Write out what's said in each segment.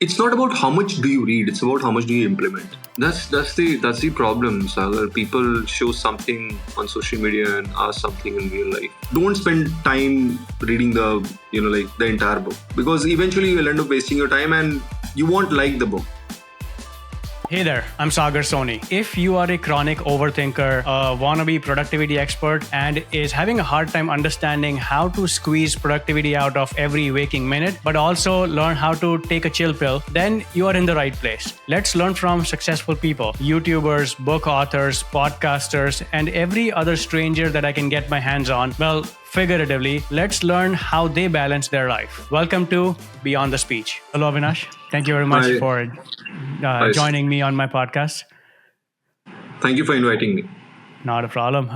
It's not about how much do you read, it's about how much do you implement. That's the problem, Sagar. People show something on social media and ask something in real life. Don't spend time reading the the entire book, because eventually you'll end up wasting your time and you won't like the book. Hey there, I'm Sagar Soni. If you are a chronic overthinker, a wannabe productivity expert, and is having a hard time understanding how to squeeze productivity out of every waking minute, but also learn how to take a chill pill, then you are in the right place. Let's learn from successful people, YouTubers, book authors, podcasters, and every other stranger that I can get my hands on. Well, figuratively, let's learn how they balance their life. Welcome to Beyond the Speech. Hello, Avinash. Thank you very much Hi. for Hi. joining me on my podcast. Thank you for inviting me. Not a problem.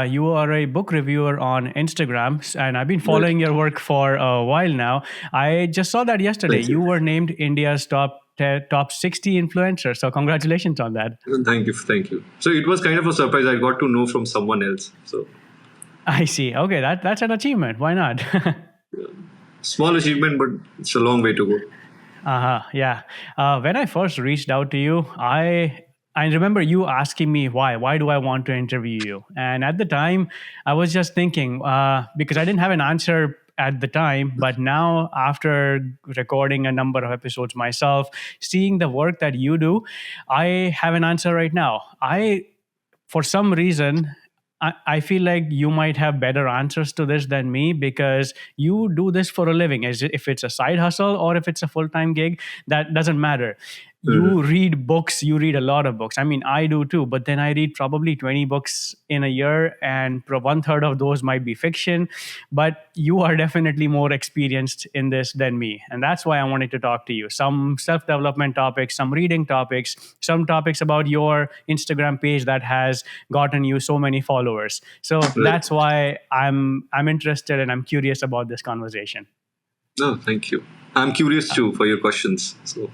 You are a book reviewer on Instagram, and I've been following your work for a while now. I just saw that yesterday. Thank you. You were named India's top 60 influencer. So congratulations on that. Thank you. So it was kind of a surprise. I got to know from someone else. So I see. Okay, that's an achievement. Why not? small achievement, but it's a long way to go. Yeah. When I first reached out to you, I remember you asking me why. Why do I want to interview you? And at the time, I was just thinking because I didn't have an answer at the time, but now after recording a number of episodes myself, seeing the work that you do, I have an answer right now. For some reason, I feel like you might have better answers to this than me because you do this for a living. As if it's a side hustle or if it's a full time gig, that doesn't matter. You read books, you read a lot of books. I mean, I do too, but then I read probably 20 books in a year, and one third of those might be fiction. But you are definitely more experienced in this than me. And that's why I wanted to talk to you. Some self development topics, some reading topics, some topics about your Instagram page that has gotten you so many followers. So Right. that's why I'm interested and I'm curious about this conversation. No, thank you. I'm curious too for your questions. So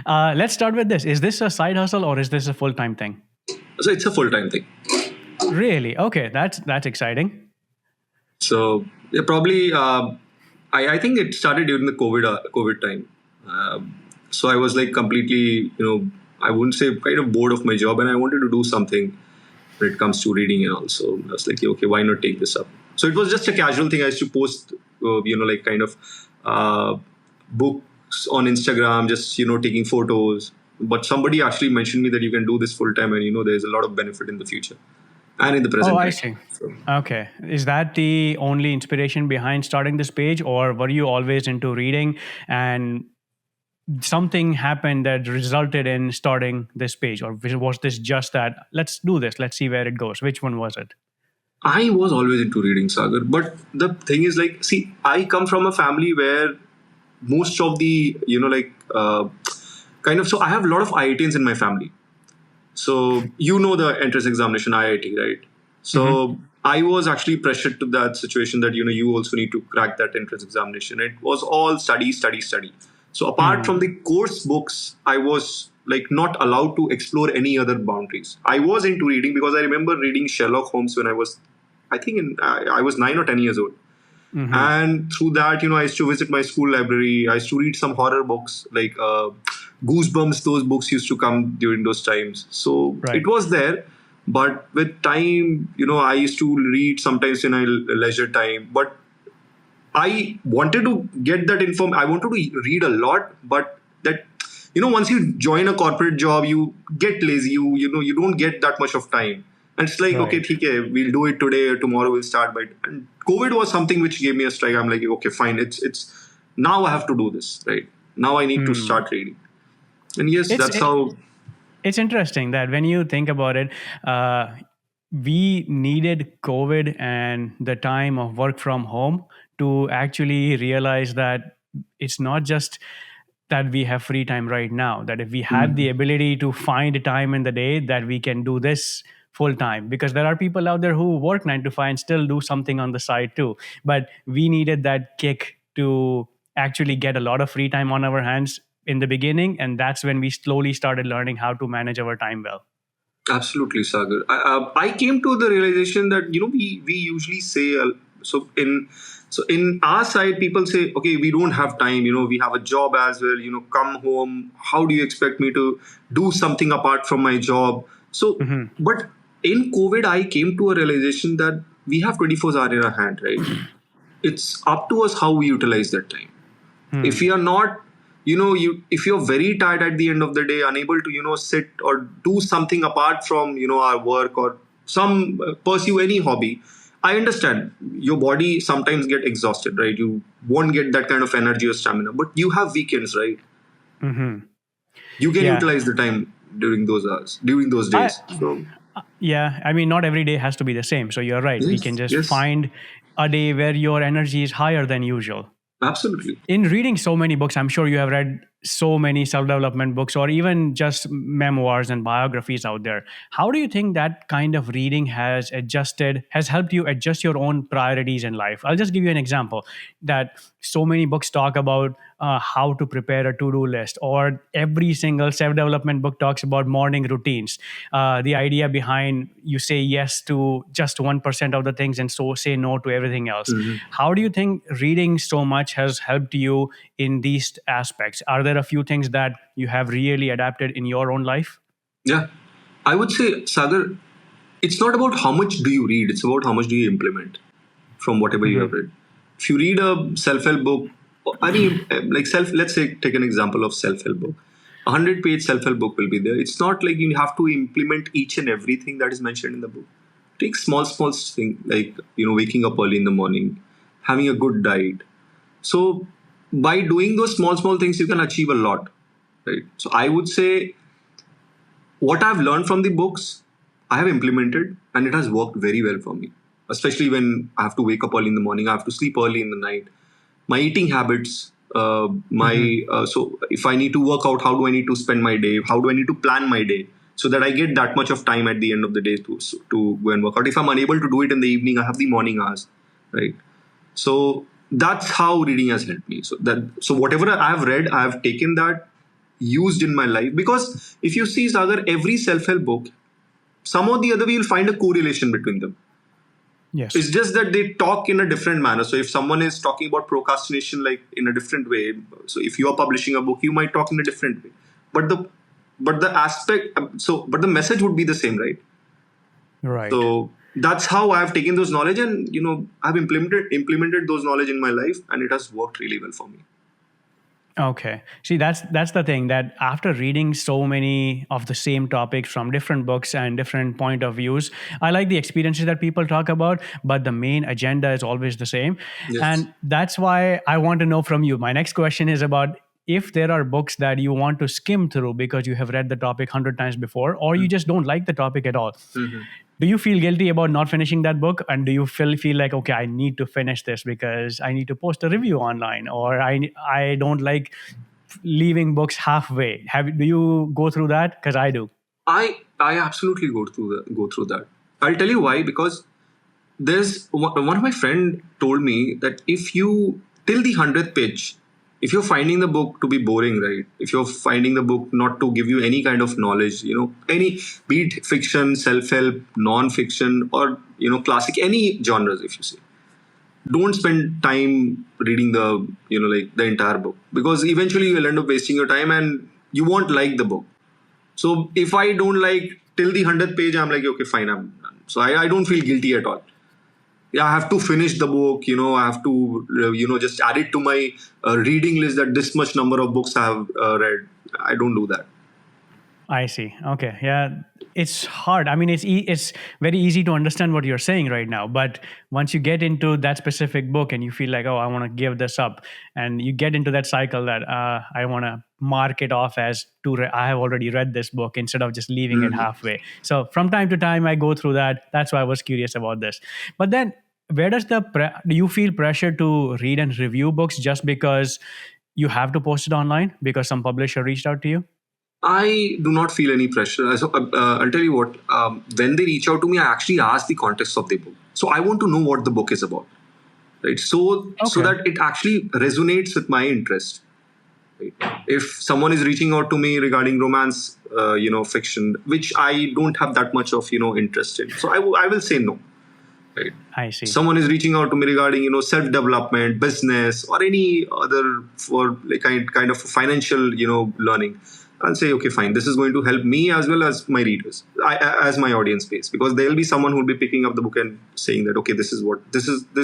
Let's start with this. Is this a side hustle or is this a full time thing? it's a full time thing. Really? Okay, that's exciting. So yeah, probably I think it started during the COVID time. So I was like completely I wouldn't say kind of bored of my job, and I wanted to do something when it comes to reading and all. So I was like, okay, why not take this up? So it was just a casual thing. I used to post like kind of books on Instagram, just taking photos. But somebody actually mentioned me that you can do this full time, and there's a lot of benefit in the future and in the Oh, present I time. see. So, Okay. Is that the only inspiration behind starting this page, or were you always into reading and something happened that resulted in starting this page? Or was this just that, let's do this, let's see where it goes? Which one was it? I was always into reading, Sagar. But the thing is, like, see, I come from a family where most of the, kind of, so I have a lot of IITians in my family. So, the entrance examination, IIT, right? So, I was actually pressured to that situation that, you also need to crack that entrance examination. It was all study, study, study. So, apart from the course books, I was like not allowed to explore any other boundaries. I was into reading because I remember reading Sherlock Holmes when I think I was 9 or 10 years old. And through that, I used to visit my school library. I used to read some horror books like Goosebumps. Those books used to come during those times. So Right. it was there. But with time, I used to read sometimes in a leisure time. But I wanted to get that inform. I wanted to read a lot, but that once you join a corporate job, you get lazy. You don't get that much of time, and it's like okay, Right. theek hai, we'll do it today. Or tomorrow we'll start. But and COVID was something which gave me a strike. I'm like, okay, fine. It's now I have to do this. Right now I need to start reading, and yes, It's that's how. it's interesting that when you think about it, we needed COVID and the time of work from home to actually realize that it's not just that we have free time right now, that if we had the ability to find a time in the day that we can do this full time, because there are people out there who work 9 to 5 and still do something on the side too, but we needed that kick to actually get a lot of free time on our hands in the beginning, and that's when we slowly started learning how to manage our time well. Absolutely, Sagar. I came to the realization that we usually say so in So in our side, people say, okay, we don't have time, we have a job as well, come home. How do you expect me to do something apart from my job? So, Hmm. but in COVID, I came to a realization that we have 24 hours in our hand, right? It's up to us how we utilize that time. If Hmm. you are not, if you're very tired at the end of the day, unable to, sit or do something apart from, our work or some pursue any hobby, I understand your body sometimes get exhausted, right? You won't get that kind of energy or stamina, but you have weekends, right? Hmm. You can Yeah. utilize the time during those hours, during those I days. So Yeah, I mean, not every day has to be the same. So you're right. We can yes, just yes, find a day where your energy is higher than usual. absolutely. In reading so many books, I'm sure you have read so many self-development books or even just memoirs and biographies out there. How do you think that kind of reading has helped you adjust your own priorities in life? I'll just give you an example that so many books talk about how to prepare a to-do list, or every single self-development book talks about morning routines. The idea behind you say yes to just 1% of the things and so say no to everything else. Mhm. How do you think reading so much has helped you in these aspects? Are there a few things that you have really adapted in your own life? Yeah, I would say, Sagar, it's not about how much do you read, it's about how much do you implement from whatever you have Hmm. read. If you read a self-help book, like let's say take an example of self-help book. 100-page self-help book will be there. It's not like you have to implement each and everything that is mentioned in the book. Take small thing like waking up early in the morning, having a good diet. So by doing those small things, you can achieve a lot, right? So I would say what I've learned from the books, I have implemented, and it has worked very well for me. Especially when I have to wake up early in the morning, I have to sleep early in the night. My eating habits, Hmm. my so if I need to work out, how do I need to spend my day? How do I need to plan my day so that I get that much of time at the end of the day to go and work out? If I'm unable to do it in the evening, I have the morning hours, right? So that's how reading has helped me. So whatever I have read, I have taken that, used in my life. Because if you see, Sagar, every self-help book, some or the other, we will find a correlation between them. Yes. It's just that they talk in a different manner. So if someone is talking about procrastination like in a different way, so if you are publishing a book, you might talk in a different way. But the aspect, but the message would be the same, right? Right. So that's how I've taken those knowledge, and I've implemented those knowledge in my life, and it has worked really well for me. Okay. See, that's the thing, that after reading so many of the same topics from different books and different point of views, I like the experiences that people talk about, but the main agenda is always the same. Yes. And that's why I want to know from you. My next question is about if there are books that you want to skim through because you have read the topic 100 times before, or you just don't like the topic at all. Mhm. Do you feel guilty about not finishing that book, and do you feel like, okay, I need to finish this because I need to post a review online, or I don't like leaving books halfway? Do you go through that? Because I do. I absolutely go through that. I'll tell you why. Because there's one of my friend told me that if you till the 100th page, if you're finding the book to be boring, right? If you're finding the book not to give you any kind of knowledge, any, be it fiction, self-help, non-fiction, or classic, any genres, if you say, don't spend time reading the like the entire book, because eventually you'll end up wasting your time and you won't like the book. So if I don't like till the 100th page, I'm like, okay, fine, I'm done. So I don't feel guilty at all. Yeah, I have to finish the book. I have to just add it to my reading list that this much number of books I have read. I don't do that. I see. Okay. Yeah. It's hard. I mean, it's very easy to understand what you're saying right now. But once you get into that specific book and you feel like, oh, I want to give this up, and you get into that cycle that I want to mark it off as I have already read this book instead of just leaving it Mhm. halfway. So from time to time, I go through that. That's why I was curious about this. But then, where does do you feel pressure to read and review books just because you have to post it online because some publisher reached out to you? I do not feel any pressure. I'll tell you what. When they reach out to me, I actually ask the context of the book. So I want to know what the book is about, right? So Okay. that it actually resonates with my interest. Right? If someone is reaching out to me regarding romance, fiction, which I don't have that much of interest in, so I will say no. right? I see. Someone is reaching out to me regarding self development, business, or any other for like kind of financial learning. I'll say, okay, fine. This is going to help me as well as my readers, as my audience base, because there will be someone who will be picking up the book and saying that, okay, this is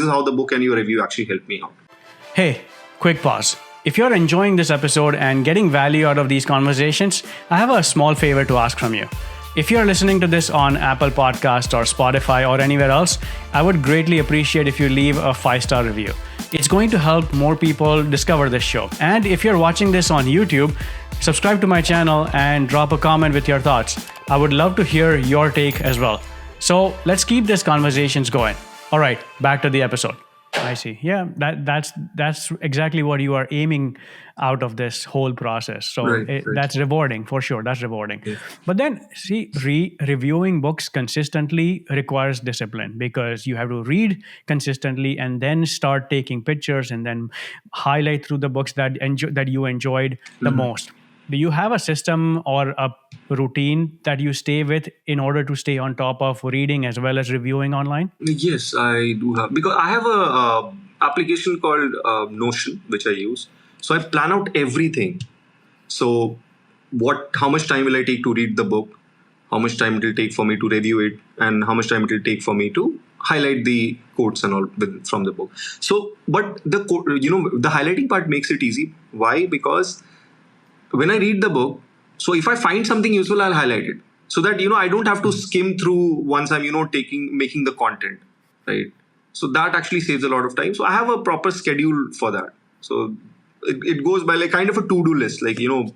how the book and your review actually helped me out. Hey, quick pause. If you're enjoying this episode and getting value out of these conversations, I have a small favor to ask from you. If you're listening to this on Apple Podcast or Spotify or anywhere else, I would greatly appreciate if you leave a 5-star review. It's going to help more people discover this show. And if you're watching this on YouTube, subscribe to my channel and drop a comment with your thoughts. I would love to hear your take as well. So let's keep these conversations going. All right, back to the episode. I see. Yeah, that's exactly what you are aiming out of this whole process. So Right. that's rewarding for sure. That's rewarding. Yeah. But then, see, reviewing books consistently requires discipline because you have to read consistently and then start taking pictures and then highlight through the books that you enjoyed the most. Do you have a system or a routine that you stay with in order to stay on top of reading as well as reviewing online? Yes, I do have, because I have a application called Notion which I use. So I plan out everything. So how much time will I take to read the book? How much time it will take for me to review it, and how much time it will take for me to highlight the quotes and all from the book. So, but the highlighting part makes it easy. Why? Because when I read the book, so if I find something useful, I'll highlight it so that I don't have to skim through once I'm making the content, right? So that actually saves a lot of time. So I have a proper schedule for that. So it goes by like kind of a to-do list, like do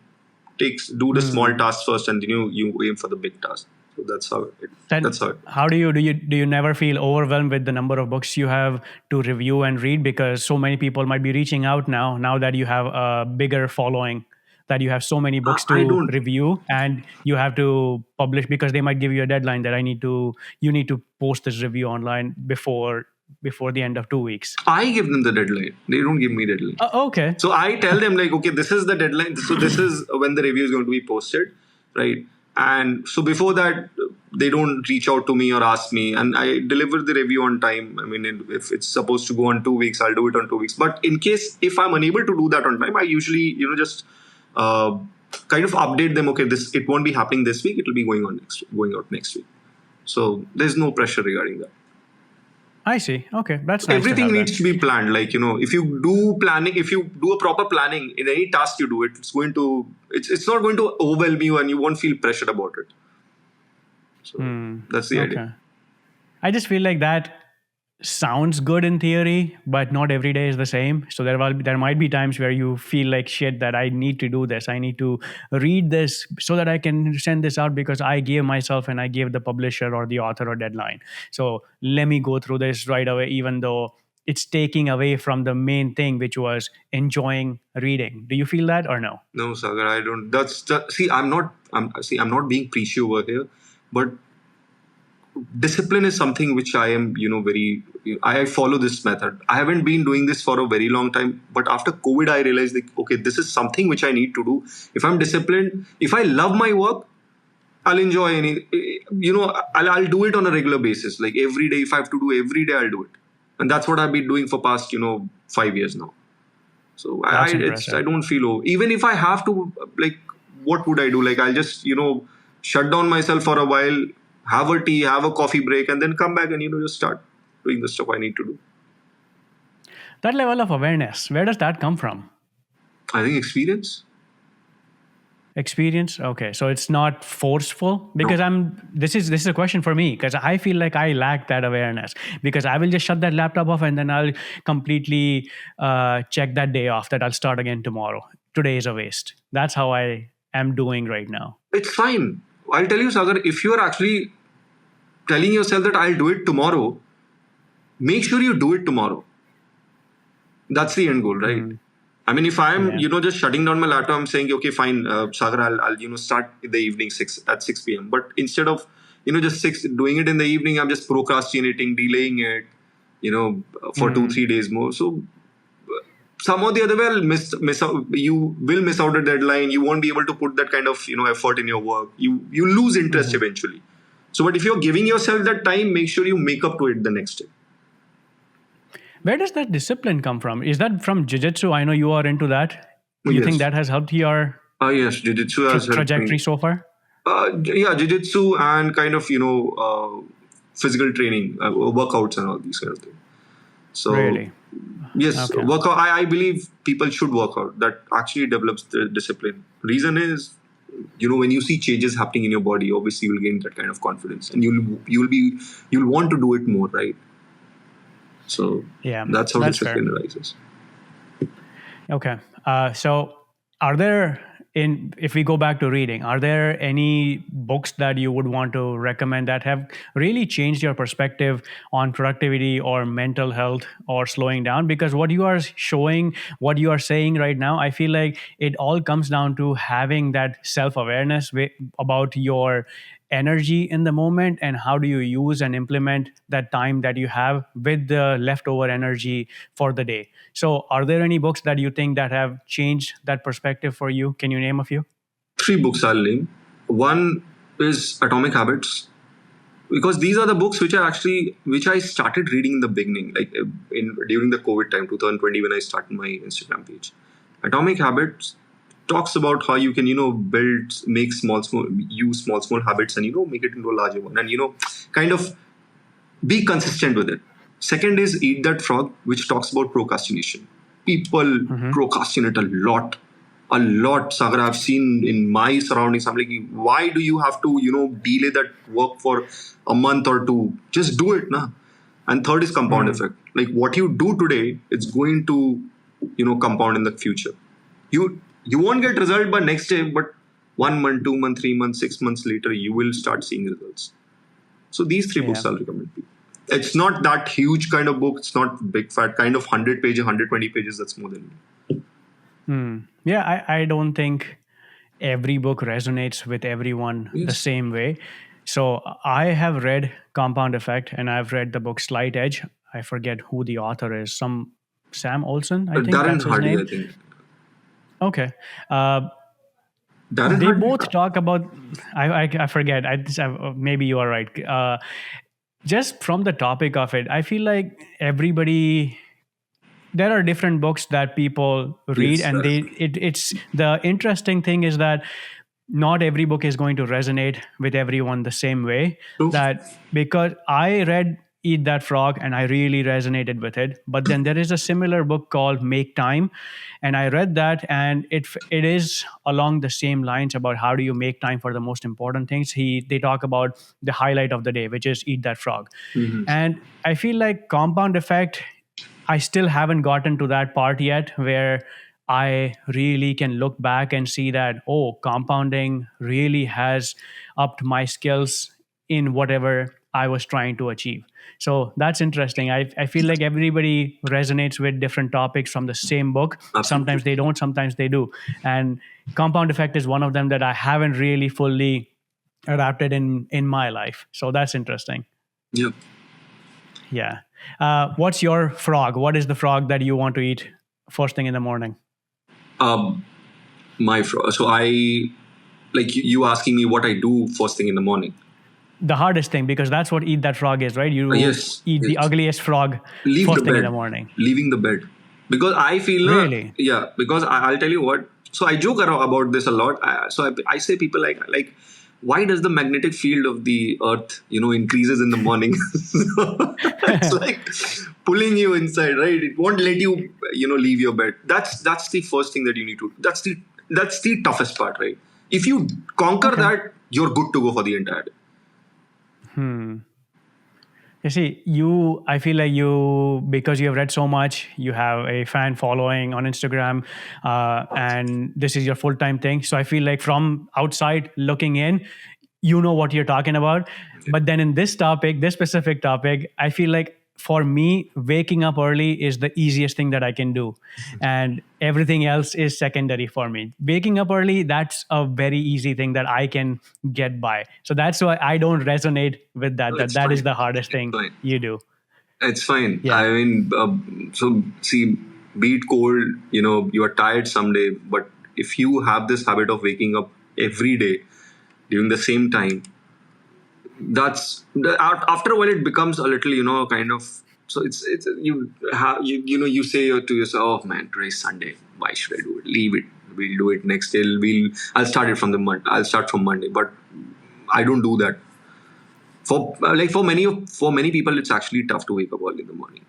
the small tasks first, and then you aim for the big task. So that's how it. Then That's how it. how do you never feel overwhelmed with the number of books you have to review and read, because so many people might be reaching out now that you have a bigger following, that you have so many books I to don't. review and you have to publish, because they might give you a deadline that you need to post this review online before the end of 2 weeks. I give them the deadline. They don't give me deadline. Okay. So I tell them like, okay, this is the deadline. So this is when the review is going to be posted, right? And so before that, they don't reach out to me or ask me, and I deliver the review on time. I mean, if it's supposed to go on 2 weeks, I'll do it on 2 weeks. But in case if I'm unable to do that on time, I usually just kind of update them. Okay, it won't be happening this week. It will be going out next week. So there's no pressure regarding that. I see. Okay, that's nice. Everything to have needs to be planned. Like if you do planning, if you do a proper planning in any task you do, it's not going to overwhelm you, and you won't feel pressured about it. So that's the that. idea. Okay. I just feel like that sounds good in theory, but not every day is the same. So there might be times where you feel like shit, that I need to do this. I need to read this so that I can send this out, because I gave myself and I gave the publisher or the author a deadline. So let me go through this right away, even though it's taking away from the main thing, which was enjoying reading. Do you feel that or no? No, Sagar, I don't. See, I'm not being preachy over here, but discipline is something which I am, very. I follow this method. I haven't been doing this for a very long time, but after COVID, I realized that okay, this is something which I need to do. If I'm disciplined, if I love my work, I'll enjoy I'll do it on a regular basis. Like every day, if I have to do every day, I'll do it, and that's what I've been doing for past 5 years now. So That's impressive. I don't feel even if I have to, like, what would I do? Like I'll just shut down myself for a while, have a tea, have a coffee break, and then come back and just start doing the stuff I need to do. That level of awareness, where does that come from? I think experience. Experience. Okay, so it's not forceful, because this is a question for me, because I feel like I lack that awareness, because I will just shut that laptop off and then I'll completely check that day off, that I'll start again tomorrow. Today is a waste. That's how I am doing right now. It's fine. I'll tell you, Sagar, if you are actually telling yourself that I'll do it tomorrow, make sure you do it tomorrow. That's the end goal, right? I mean, if I'm, just shutting down my laptop, I'm saying, okay, fine, Sagar, I'll start in the evening at 6 p.m. But instead of, just doing it in the evening, I'm just procrastinating, delaying it, for 2-3 days more. So some or the other way, miss out. You will miss out a deadline. You won't be able to put that kind of, effort in your work. You lose interest eventually. So, but if you're giving yourself that time, make sure you make up to it the next day. Where does that discipline come from? Is that from jiu-jitsu? I know you are into that. Oh, You think yes. that has helped your Yes, jiu-jitsu has helped trajectory me. so far? Yeah, jiu-jitsu and kind of, physical training, workouts and all these kind of things. So, Really? yes, Okay. workout. I believe people should work out. That actually develops the discipline. Reason is, when you see changes happening in your body, obviously you'll gain that kind of confidence, and you'll want to do it more, right? So Yeah, that's how that's fair. discipline arises. Okay. So, are there if we go back to reading, are there any books that you would want to recommend that have really changed your perspective on productivity or mental health or slowing down? Because what you are showing, what you are saying right now, I feel like it all comes down to having that self awareness about your energy in the moment and how do you use and implement that time that you have with the leftover energy for the day. So are there any books that you think that have changed that perspective for you? Can you name a few? Three books I'll name. One is Atomic Habits, because these are the books which I started reading in the beginning, like in during the COVID time, 2020, when I started my Instagram page. Atomic Habits talks about how you can make small use small habits, and make it into a larger one, and kind of be consistent with it. Second is Eat That Frog, which talks about procrastination. People Hmm. procrastinate a lot, Sagar. I've seen in my surroundings. I'm like, why do you have to, delay that work for a month or two? Just do it, na. And third is compound Mm. effect. Like what you do today, it's going to, compound in the future. You won't get result by next day, but 1 month, 2 month, 3 months, 6 months later, you will start seeing results. So these three Yeah. books I'll recommend people. It's not that huge kind of book. It's not big fat kind of 100 pages, 120 pages. That's more than me. Yeah, I don't think every book resonates with everyone the Yes. same way. So I have read Compound Effect and I've read the book Slight Edge. I forget who the author is. Some Sam Olson, I think Darren that's his Hardy, I name. think. Okay. Uh, Darren they Hardy? both talk about, I forget. Maybe you are right. Just from the topic of it, I feel like everybody there are different books that people read Yes. and it's the interesting thing is that not every book is going to resonate with everyone the same way. True. That because I read Eat That Frog and I really resonated with it, but then there is a similar book called Make Time, and I read that and it is along the same lines about how do you make time for the most important things. They talk about the highlight of the day, which is Eat That Frog. Mhm. And I feel like Compound Effect, I still haven't gotten to that part yet where I really can look back and see that, oh, compounding really has upped my skills in whatever I was trying to achieve. So that's interesting. I feel like everybody resonates with different topics from the same book. Absolutely. Sometimes they don't, sometimes they do. And Compound Effect is one of them that I haven't really fully adapted in my life. So that's interesting. Yeah. Yeah. What's your frog? What is the frog that you want to eat first thing in the morning? Um, so I like you asking me what I do first thing in the morning. The hardest thing, because that's what eat that frog is, right? You Yes. eat the Yes. ugliest frog Leave the first thing in the bed. morning. Leaving the bed. Because I feel, Really? yeah, because I'll tell you what. So I joke around about this a lot. I say people like, why does the magnetic field of the earth, increases in the morning? So it's like pulling you inside, right? It won't let you, leave your bed. That's the first thing that you need to. That's the toughest part, right? If you conquer Okay. that, you're good to go for the entire day. You see, I feel like because you have read so much, you have a fan following on Instagram, and this is your full time thing. So I feel like from outside looking in, you know what you're talking about. But then in this specific topic, I feel like for me, waking up early is the easiest thing that I can do. And everything else is secondary for me. Waking up early, that's a very easy thing that I can get by. So that's why I don't resonate with that. No, That it's that is fine. the hardest It's thing fine. you do. It's fine. Yeah. I mean, so see, be it cold, you are tired someday, but if you have this habit of waking up every day during the same time, After a while it becomes a little, kind of. So it's you say to yourself, oh man, today's Sunday, why should I do it? Leave it. We'll do it next day. I'll start it from the month. I'll start from Monday. But I don't do that. For many people, it's actually tough to wake up early in the morning.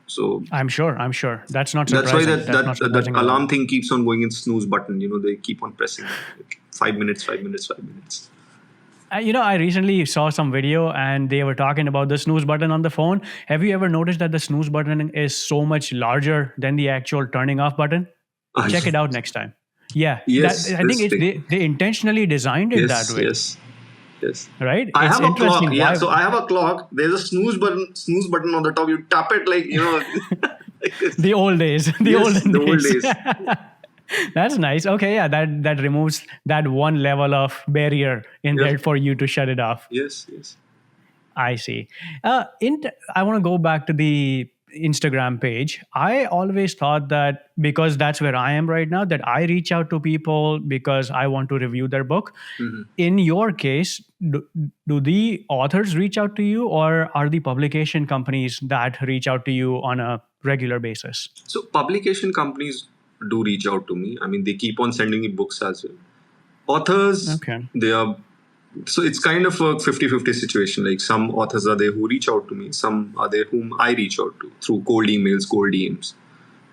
So I'm sure. That's not that's why surprising. that That's not that that surprising at alarm all. thing keeps on going in snooze button. They keep on pressing 5 minutes, 5 minutes, 5 minutes. I recently saw some video and they were talking about the snooze button on the phone. Have you ever noticed that the snooze button is so much larger than the actual turning off button? Check it out next time. Yeah, that Yes, I think this it's thing. they intentionally designed it that Yes, way, yes, yes. right? I It's have a clock. interesting. Yeah, Why? so I have a clock. There's a snooze button on the top. You tap it like this. The old days, the Yes, olden the old days. days. That's nice. Okay, yeah, that removes that one level of barrier in Yes, there for you to shut it off. yes, yes. I see. I want to go back to the Instagram page. I always thought that because that's where I am right now, that I reach out to people because I want to review their book. Mhm. In your case, do the authors reach out to you, or are the publication companies that reach out to you on a regular basis? So publication companies do reach out to me. I mean, they keep on sending me books as well. Authors, Okay. they are. So it's kind of a 50-50 situation. Like some authors are there who reach out to me, some are there whom I reach out to through cold emails, cold DMs,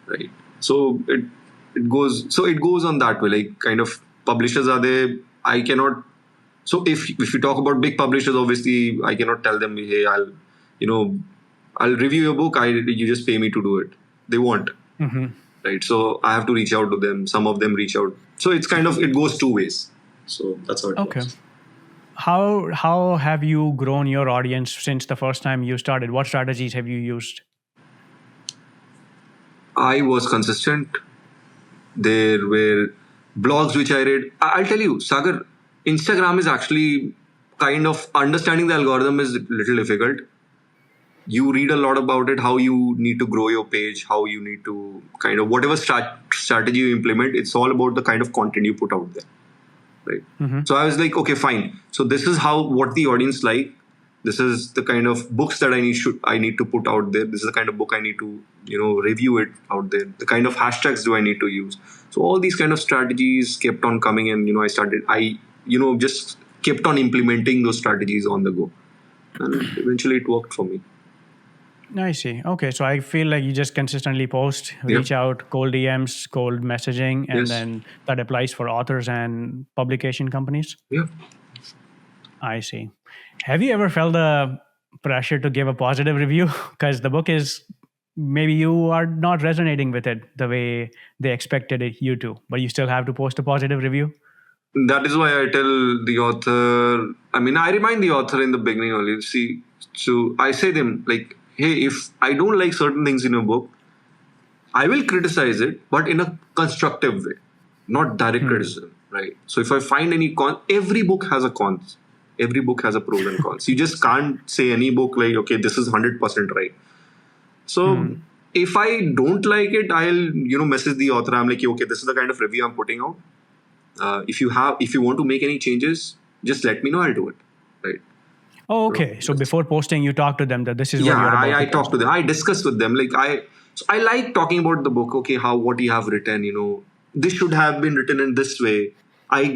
right? So it goes on that way. Like kind of publishers are there. I cannot. So if you talk about big publishers, obviously I cannot tell them, hey, you know I'll review your book. You just pay me to do it. They won't, Hmm. right? So I have to reach out to them. Some of them reach out. So it's kind of it goes two ways. So that's how it Okay. works. How have you grown your audience since the first time you started? What strategies have you used? I was consistent. There were blogs which I read. I'll tell you, Sagar, Instagram is actually kind of understanding the algorithm is a little difficult. You read a lot about it, how you need to grow your page, how you need to kind of whatever strategy you implement. It's all about the kind of content you put out there, right? Hmm. So I was like, okay, fine. So this is what the audience like. This is the kind of books that I need to put out there. This is the kind of book I need to review it out there. The kind of hashtags do I need to use. So all these kind of strategies kept on coming, and I just kept on implementing those strategies on the go, and eventually it worked for me. I see. Okay, so I feel like you just consistently post, Yeah. reach out, cold DMs, cold messaging, and Yes. then that applies for authors and publication companies. Yeah. I see. Have you ever felt the pressure to give a positive review? Because the book is maybe you are not resonating with it the way they expected you to, but you still have to post a positive review. That is why I tell the author. I mean, I remind the author in the beginning only. See, so I say them like, hey, if I don't like certain things in your book, I will criticize it, but in a constructive way, not direct criticism, right? So if I find any every book has a cons. Every book has a pros and cons. You just can't say any book like, okay, this is 100% right. So if I don't like it, I'll message the author. I'm like, okay, this is the kind of review I'm putting out. If you want to make any changes, just let me know. I'll do it, right? Oh, So okay. So before posting, you talk to them that this is what yeah, you're about I to talk post. to them. I discuss with them. I like talking about the book. Okay, what you have written. This should have been written in this way. I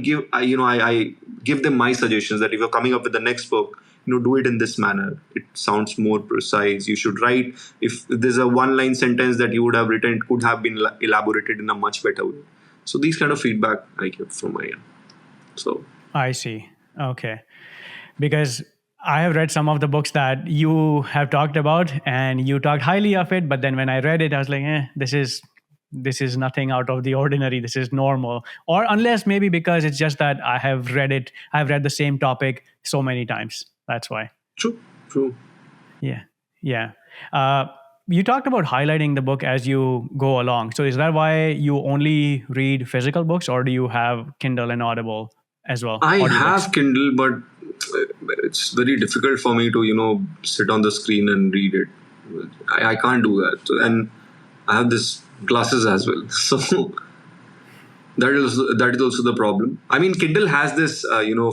give them my suggestions that if you're coming up with the next book, do it in this manner. It sounds more precise. You should write. If there's a one-line sentence that you would have written, it could have been elaborated in a much better way. So these kind of feedback I get from my end. So I see. Okay. Because I have read some of the books that you have talked about and you talked highly of it, but then when I read it, I was like, this is nothing out of the ordinary. This is normal. Or unless maybe because it's just that I've read the same topic so many times. That's why. true, true. Yeah. Yeah. Uh, you talked about highlighting the book as you go along. So is that why you only read physical books, or do you have Kindle and Audible as well? I Audiobooks. have Kindle, but it's very difficult for me to, sit on the screen and read it. I can't do that. And I have this glasses as well. So that is also the problem. I mean, Kindle has this,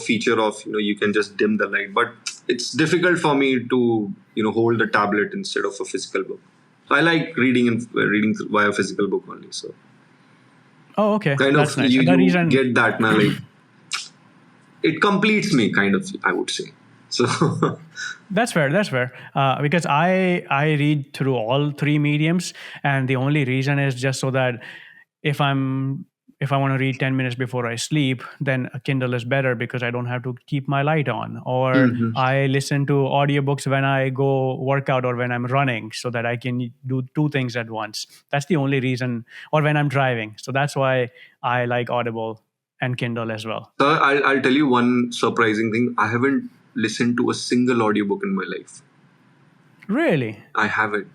feature of, you can just dim the light. But it's difficult for me to hold a tablet instead of a physical book. So I like reading via physical book only. So Oh, okay, kind of that's nice. you The you reason get that now, like it completes me kind of, I would say. So That's fair. That's fair. Because I read through all three mediums, and the only reason is just so that if I'm if I want to read 10 minutes before I sleep, then a Kindle is better because I don't have to keep my light on. Or Mhm. I listen to audiobooks when I go workout or when I'm running, so that I can do two things at once. That's the only reason. Or when I'm driving, so that's why I like Audible and Kindle as well. So I'll tell you one surprising thing. I haven't listened to a single audiobook in my life. Really, I haven't.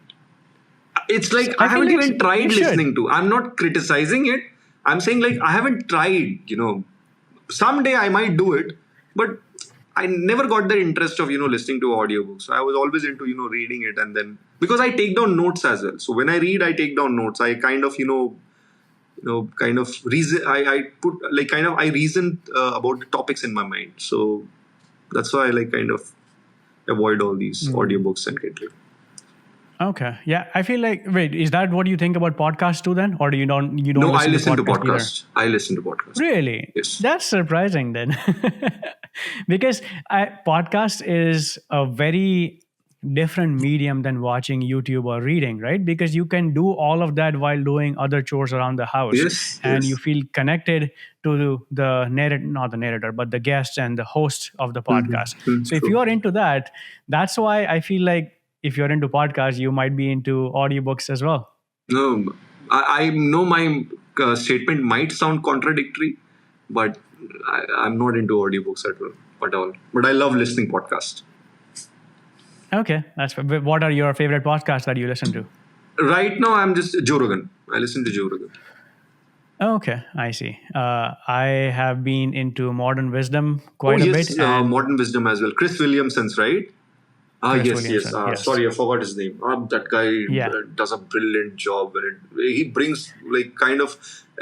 It's like I I feel haven't like even you tried should. listening to. I'm not criticizing it. I'm saying like I haven't tried. Someday I might do it, but I never got the interest of listening to audiobooks. I was always into reading it, and then because I take down notes as well. So when I read, I take down notes. I kind of kind of reason. I put like kind of I reason about the topics in my mind. So that's why I like kind of avoid all these Mm. audiobooks and get like. Okay. Yeah. I feel like wait, is that what you think about podcasts too then? Or you don't No, I listen to listen to podcasts either? podcasts. I listen to podcasts. Really? Yes. That's surprising then. Because podcast is a very different medium than watching YouTube or reading, right? Because you can do all of that while doing other chores around the house, Yes. and you Yes. feel connected to the narrator, not the narrator, but the guest and the host of the podcast. Mm-hmm. So if True. you are into that, that's why I feel like if you're into podcasts, you might be into audiobooks as well. No, I know my statement might sound contradictory, but I'm not into audiobooks at all. But I love listening podcasts. Okay, that's what are your favorite podcasts that you listen to? Right now, I'm just Joe Rogan. I listen to Joe Rogan. Okay, I see. I have been into modern wisdom Oh quite a bit, yes, and Modern Wisdom as well. Chris Williamson's, right? Ah, Chris yes, yes. Williamson. Yes. Sorry, I forgot his name. That guy Yeah. does a brilliant job, and he brings like kind of,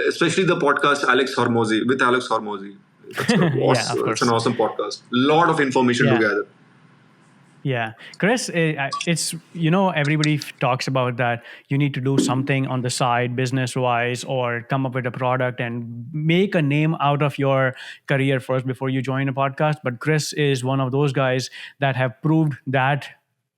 especially the podcast Alex Hormozy with Alex Hormozy. Yeah, of It's an course. awesome podcast. Lot of information to Yeah. gather. Yeah, Chris, it's everybody talks about that you need to do something on the side, business wise, or come up with a product and make a name out of your career first before you join a podcast. But Chris is one of those guys that have proved that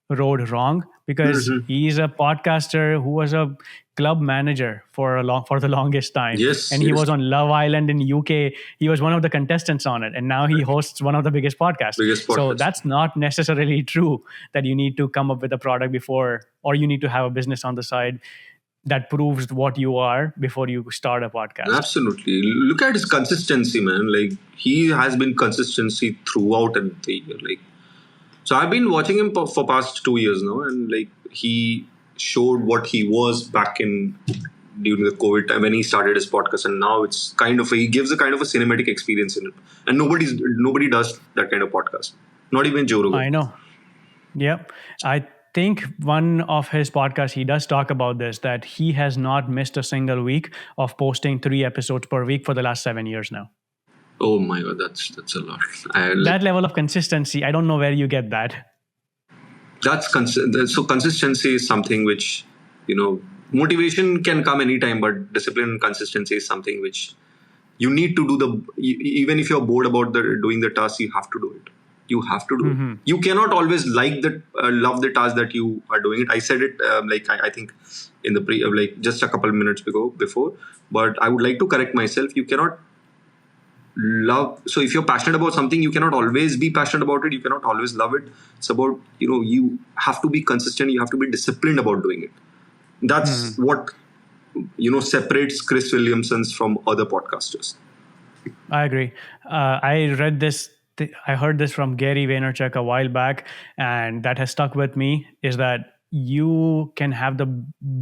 road wrong because Mhm. he's a podcaster who was a club manager for the longest time, Yes, and he yes, was on Love Island in UK. He was one of the contestants on it, and now he hosts one of the biggest podcasts. biggest So podcast. that's not necessarily true that you need to come up with a product before, or you need to have a business on the side that proves what you are before you start a podcast. Absolutely. Look at his consistency, man. Like he has been consistency throughout the year. Like so, I've been watching him for past 2 years now, and like he showed what he was back in during the COVID time when he started his podcast, and now it's kind of he gives a kind of a cinematic experience in it, and nobody does that kind of podcast. Not even Joe Rogan. I know. Yep. I think one of his podcasts, he does talk about this, that he has not missed a single week of posting 3 episodes per week for the last 7 years now. Oh my god, that's a lot. That level of consistency, I don't know where you get that. So consistency is something which motivation can come anytime, but discipline and consistency is something which you need to do. Even if you're bored about doing the task, you have to do it. You have to do it. Hmm. You cannot always love the task that you are doing it. I said it like I think in the like just a couple of minutes before, but I would like to correct myself. You cannot love. So if you're passionate about something, you cannot always be passionate about it. You cannot always love it. It's about you have to be consistent. You have to be disciplined about doing it. That's what separates Chris Williamson's from other podcasters. I agree. I read this. I heard this from Gary Vaynerchuk a while back, and that has stuck with me. Is that you can have the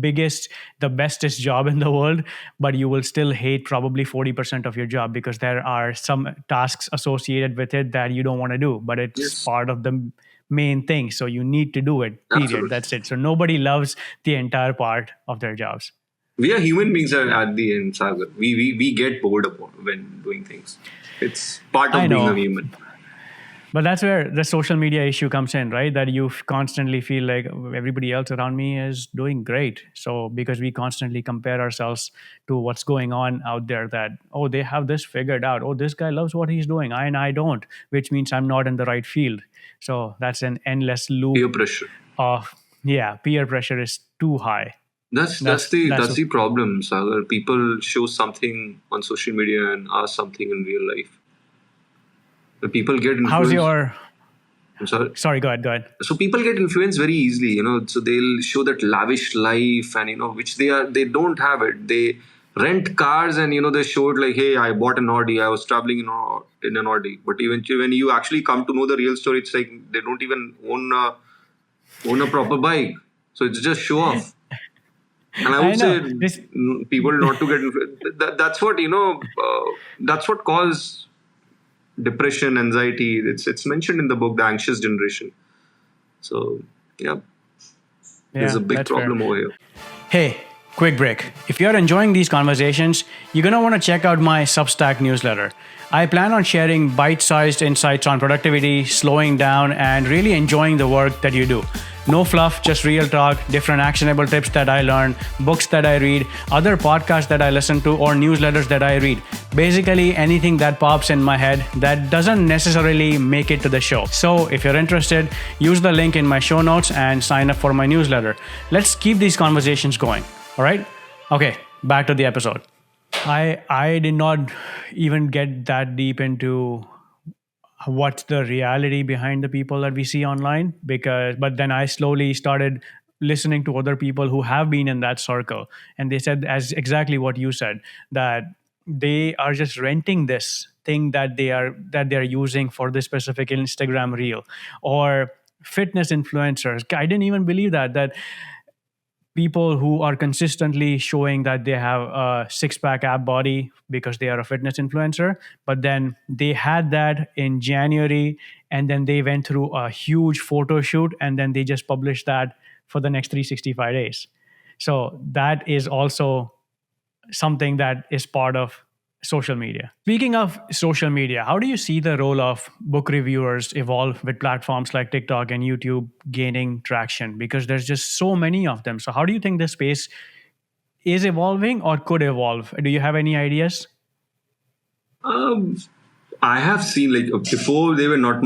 biggest, the bestest job in the world, but you will still hate probably 40% of your job because there are some tasks associated with it that you don't want to do, but it's Yes, part of the main thing. So you need to do it. Period. absolutely. That's it. So nobody loves the entire part of their jobs. We are human beings at the end, Sagar. We get bored when doing things. It's part I of being a know. human. But that's where the social media issue comes in, right? That you constantly feel like everybody else around me is doing great. So because we constantly compare ourselves to what's going on out there, that, oh, they have this figured out. Oh, this guy loves what he's doing. I don't, which means I'm not in the right field. So that's an endless loop Peer pressure. of, yeah, peer pressure is too high. That's That's the problem, Sagar. People show something on social media and are something in real life. The people get how's influenced. your I'm sorry. sorry, go ahead. So people get influenced very easily, so they'll show that lavish life, and which they don't have it. They rent cars, and they show it like, hey, I bought an Audi, I was traveling in an Audi. But eventually when you actually come to know the real story, it's like they don't even own a proper bike. So it's just show off. And I I would say know this. people not to get that's what that's what cause depression, anxiety. It's mentioned in the book, the anxious generation. So yeah, there's Yeah, a big that's fair. problem over here. Hey, quick break. If you're enjoying these conversations, you're going to want to check out my Substack newsletter. I plan on sharing bite sized insights on productivity, slowing down, and really enjoying the work that you do. No fluff, just real talk, different actionable tips that I learn, books that I read, other podcasts that I listen to, or newsletters that I read. Basically, anything that pops in my head that doesn't necessarily make it to the show. So, if you're interested, use the link in my show notes and sign up for my newsletter. Let's keep these conversations going. All right? Okay, back to the episode. I did not even get that deep into what's the reality behind the people that we see online, but then I slowly started listening to other people who have been in that circle, and they said as exactly what you said, that they are just renting this thing that they're using for this specific Instagram reel, or fitness influencers. I didn't even believe that people who are consistently showing that they have a six-pack ab body because they are a fitness influencer, but then they had that in January, and then they went through a huge photo shoot, and then they just published that for the next 365 days. So that is also something that is part of social media. Speaking of social media, how do you see the role of book reviewers evolve with platforms like TikTok and YouTube gaining traction? Because there's just so many of them. So, how do you think this space is evolving or could evolve? Do you have any ideas? Um, I have seen, like, before there were not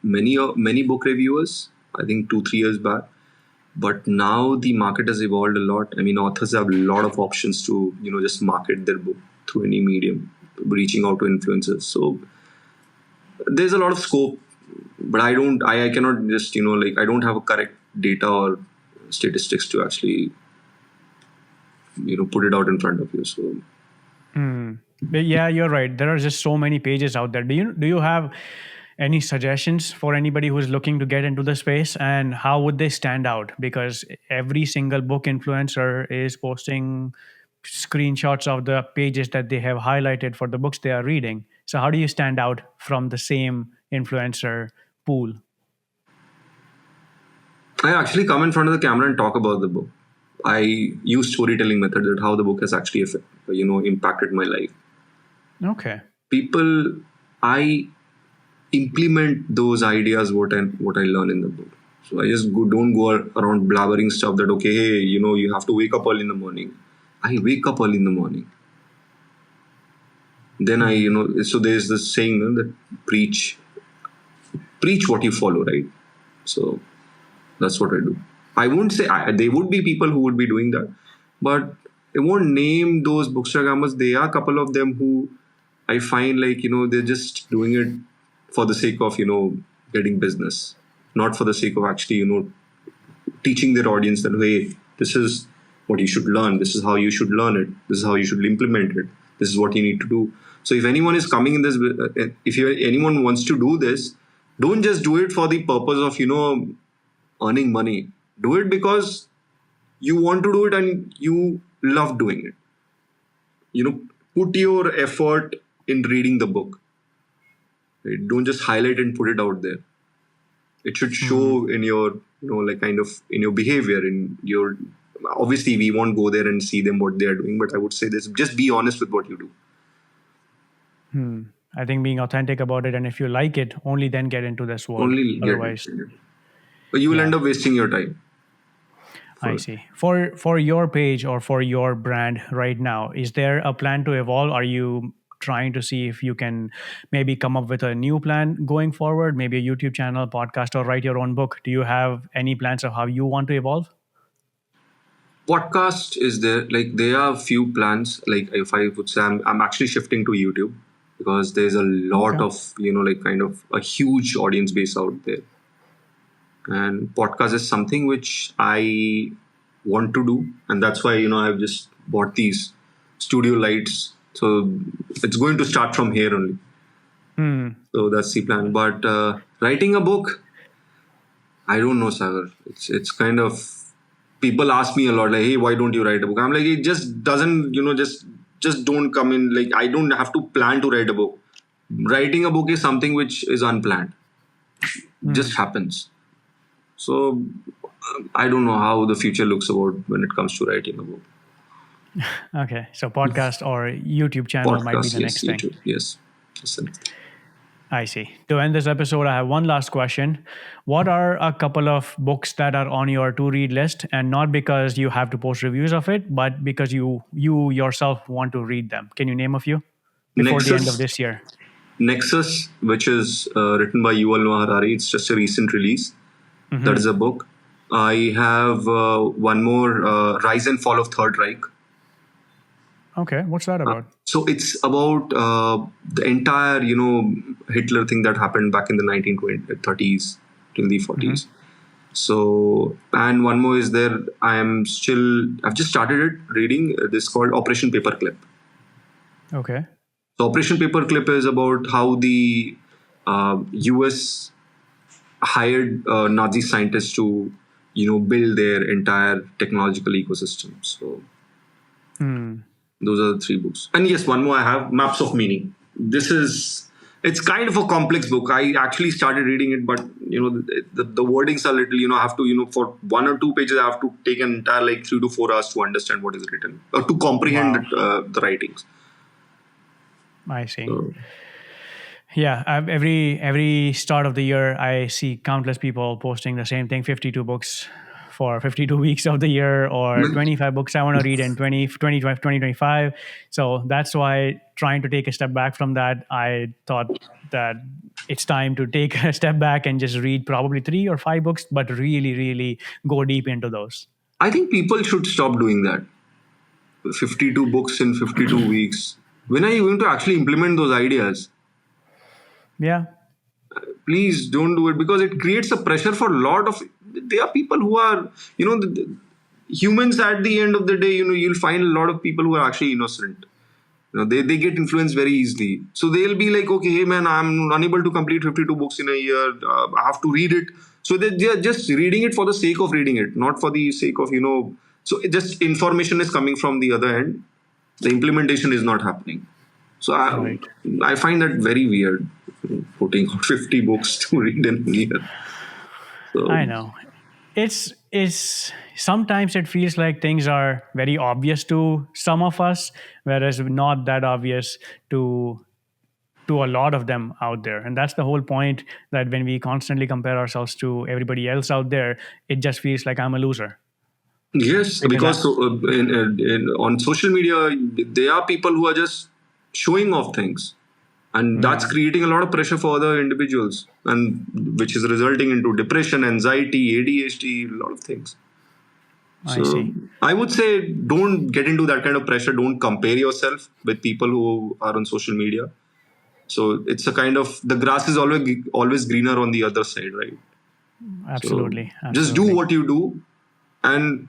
many book reviewers. I think 2 3 years back, but now the market has evolved a lot. I mean, authors have a lot of options to just market their book through any medium, reaching out to influencers. So there's a lot of scope, but I cannot just like, I don't have a correct data or statistics to actually put it out in front of you. So But yeah, you're right. There are just so many pages out there. Do you have any suggestions for anybody who's looking to get into the space, and how would they stand out? Because every single book influencer is posting screenshots of the pages that they have highlighted for the books they are reading. So how do you stand out from the same influencer pool? I actually come in front of the camera and talk about the book. I use storytelling method, that how the book has actually impacted my life. Okay. People, I implement those ideas what I learn in the book. So I just don't go around blabbering stuff that, okay, hey, you have to wake up early in the morning. I wake up early in the morning. Then so there's this saying, that preach what you follow, right? So that's what I do. I won't say there would be people who would be doing that, but I won't name those bookstagrammers. There are a couple of them who I find, like, they're just doing it for the sake of getting business, not for the sake of actually teaching their audience that, hey, this is what you should learn, this is how you should learn it, this is how you should implement it, this is what you need to do. So if anyone is coming in this, if anyone wants to do this, don't just do it for the purpose of earning money. Do it because you want to do it and you love doing it. Put your effort in reading the book, right? Don't just highlight and put it out there. It should show in your like, kind of in your behavior, in your, obviously we won't go there and see them what they are doing, but I would say this: just be honest with what you do. I think being authentic about it, and if you like it, only then get into this world. Only get it. Otherwise, But you will yeah. end up wasting your time. I For see. For your page or for your brand right now, is there a plan to evolve? Are you trying to see if you can maybe come up with a new plan going forward, maybe a YouTube channel, podcast, or write your own book? Do you have any plans of how you want to evolve? podcast is there, like there are few plans. Like if I would say, I'm actually shifting to YouTube because there's a lot Okay. of like kind of a huge audience base out there, and podcast is something which I want to do, and that's why I've just bought these studio lights. So it's going to start from here only. Hmm. So that's the plan. But writing a book, I don't know, Sagar. It's kind of, people ask me a lot, like, hey, why don't you write a book? I'm like, it just doesn't, just don't come in. Like, I don't have to plan to write a book. Writing a book is something which is unplanned, Hmm. just happens. So I don't know how the future looks about when it comes to writing a book. Okay. So podcast or YouTube channel might be Podcast, the yes. next thing. YouTube, yes. Listen. I see. To end this episode, I have one last question. What are a couple of books that are on your to read list? And not because you have to post reviews of it, but because you yourself want to read them. Can you name a few before the end of Nexus, this year? Nexus, which is written by Yuval Noah Harari. It's just a recent release. That is Hmm. a book. I have one more, Rise and Fall of Third Reich. Okay. What's that about? So it's about the entire, Hitler thing that happened back in the 1930s till the Hmm. 40s. So, and one more is there. I've just started it reading. This called Operation Paperclip. Okay. So Operation Paperclip is about how the US hired Nazi scientists to, build their entire technological ecosystem. So Hmm. those are the three books. And yes, one more I have, Maps of Meaning. It's kind of a complex book. I actually started reading it, but the wordings are little, I have to, for 1 or 2 pages, I have to take an entire like 3 to 4 hours to understand what is written or to comprehend Wow. the writings. I see. So, Yeah, every start of the year, I see countless people posting the same thing: 52 books for 52 weeks of the year, or 25 books I want to read in 2025. So that's why, trying to take a step back from that, I thought that it's time to take a step back and just read probably 3 or 5 books, but really, really go deep into those. I think people should stop doing that. 52 books in 52 weeks. When are you going to actually implement those ideas? Yeah. Please don't do it, because it creates a pressure for a lot of. There are people who are, humans at the end of the day. You'll find a lot of people who are actually innocent. They get influenced very easily. So they'll be like, okay, hey man, I'm unable to complete 52 books in a year. I have to read it. So they're just reading it for the sake of reading it, not for the sake of. So just information is coming from the other end. The implementation is not happening. So Right. I find that very weird, putting out 50 books to read in a year. So I know. It's sometimes it feels like things are very obvious to some of us, whereas not that obvious to a lot of them out there. And that's the whole point, that when we constantly compare ourselves to everybody else out there, it just feels like I'm a loser. yes, Because because so, on social media, there are people who are just showing off things, and that's Hmm, creating a lot of pressure for other individuals, and which is resulting into depression, anxiety, ADHD, a lot of things. I So see. I would say don't get into that kind of pressure. Don't compare yourself with people who are on social media. So it's a kind of, the grass is always greener on the other side, right? So Absolutely. just do Absolutely. what you do and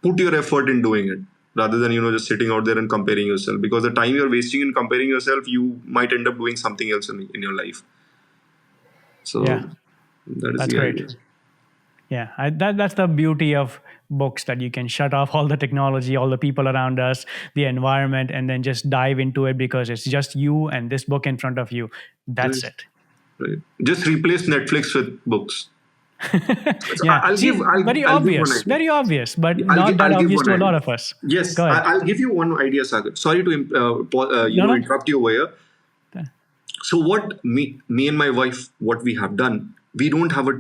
put your effort in doing it, rather than just sitting out there and comparing yourself, because the time you're wasting in comparing yourself, you might end up doing something else in your life. Yeah, So that is that's the great. idea. Yeah, that's the beauty of books, that you can shut off all the technology, all the people around us, the environment, and then just dive into it because it's just you and this book in front of you. That's Right. it. Right. Just replace Netflix with books. So Yeah, I'll give see, I'll, I'll give one idea. very obvious, but I'll not give that I'll give obvious one to a idea. lot of us. Yes, Go ahead. I'll give you one idea, Sagar. Sorry to No, no, interrupt you over here. So what me and my wife, what we have done, we don't have a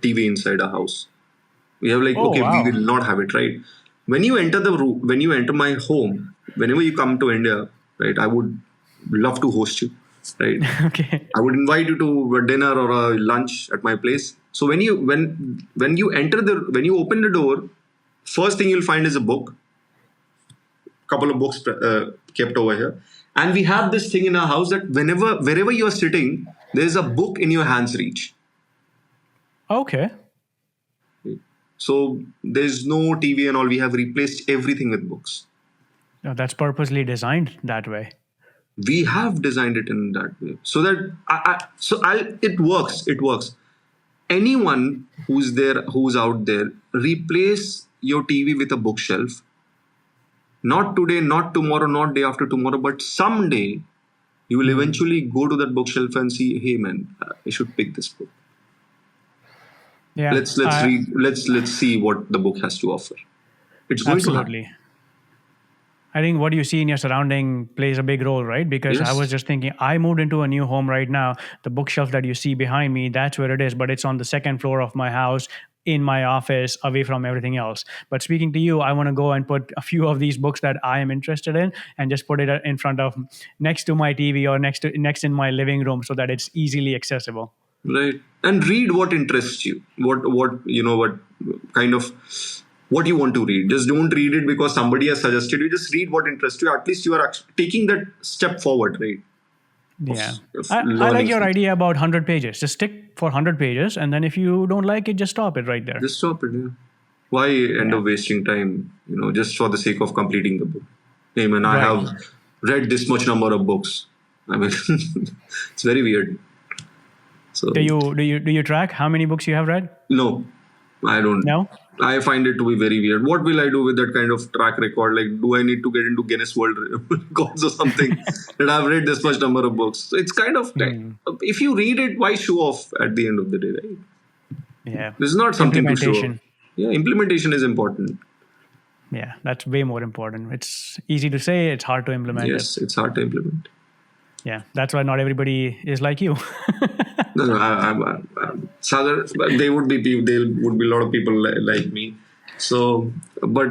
TV inside our house. We have like, Oh, okay, we wow. will not have it, right? When you enter the room, when you enter my home, whenever you come to India, right, I would love to host you, right? Okay. I would invite you to a dinner or a lunch at my place. So when you enter the when you open the door, first thing you'll find is a book, couple of books kept over here, and we have this thing in our house that wherever you are sitting, there is a book in your hands reach. Okay. So there's no TV and all. We have replaced everything with books. No, that's purposely designed that way. We have designed it in that way so that it works. Anyone who's out there, replace your TV with a bookshelf. Not today, not tomorrow, not day after tomorrow, but someday you will eventually go to that bookshelf and see, hey man, I should pick this book. Yeah. Let's read. Let's see what the book has to offer. It's going to happen. Absolutely. I think what you see in your surrounding plays a big role, right? Because I was Yes. just thinking, I moved into a new home right now. The bookshelf that you see behind me, that's where it is, but it's on the second floor of my house, in my office, away from everything else. But speaking to you, I want to go and put a few of these books that I am interested in and just put it in front of, next to my TV, or next in my living room, so that it's easily accessible. Right. And read what interests you. What kind of what you want to read. Just don't read it because somebody has suggested you. Just read what interests you. At least you are actually taking that step forward, right? Yeah. Of I like learning your something. idea about 100 pages. Just stick for 100 pages, and then if you don't like it, just stop it right there. Just stop it. Yeah. Why end Yeah. up wasting time? Just for the sake of completing the book. Hey man, I Right. have read this much number of books. I mean, it's very weird. So Do you track how many books you have read? no, I don't. No? I find it to be very weird. What will I do with that kind of track record? Like, do I need to get into Guinness World Records or something that I've read this much number of books? So it's kind of like, if you read it, why show off at the end of the day, right? Yeah. This is not something to show off. Implementation. Yeah, implementation is important. Yeah, that's way more important. It's easy to say, it's hard to implement it. Yes, it's hard to implement. Yeah, that's why not everybody is like you. No, Sagar, there would be a lot of people like me. So, but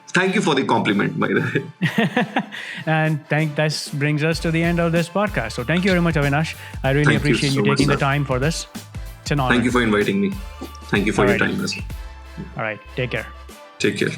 thank you for the compliment, by the way. And that brings us to the end of this podcast. So thank you very much, Avinash. I really Thank you appreciate you so much, taking the sir. time for this. It's an honor. Thank you for inviting me. Thank you for your Alrighty. time as well. All right, take care. Take care.